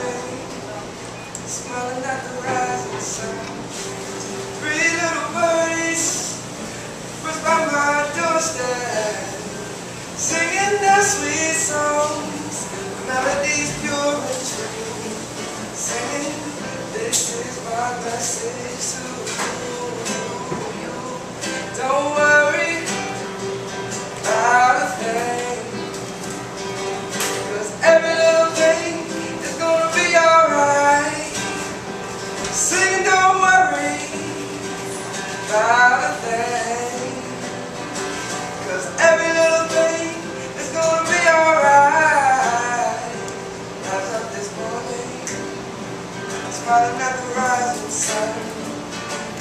morning, smiling at the rising sun. Three little birdies first by my doorstep, singing their sweet songs, melodies pure and true. Singing, this is my message to you. Don't worry about a thing, 'cause every little thing is gonna be alright. Sing, don't worry about a thing, 'cause every little thing is gonna be alright. Rise up this morning, smiling at the rising sun.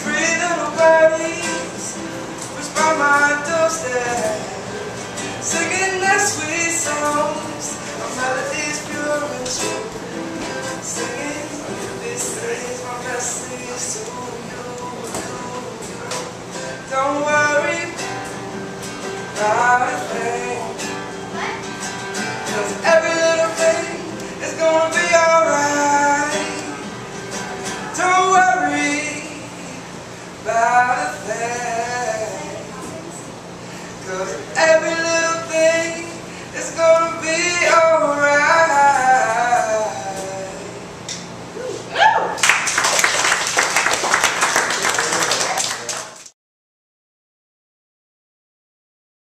Three little birdies was by my doorstep, singing their sweet songs, a melodies pure and true. Singing, this is my message to you. Don't worry about a thing, 'cause every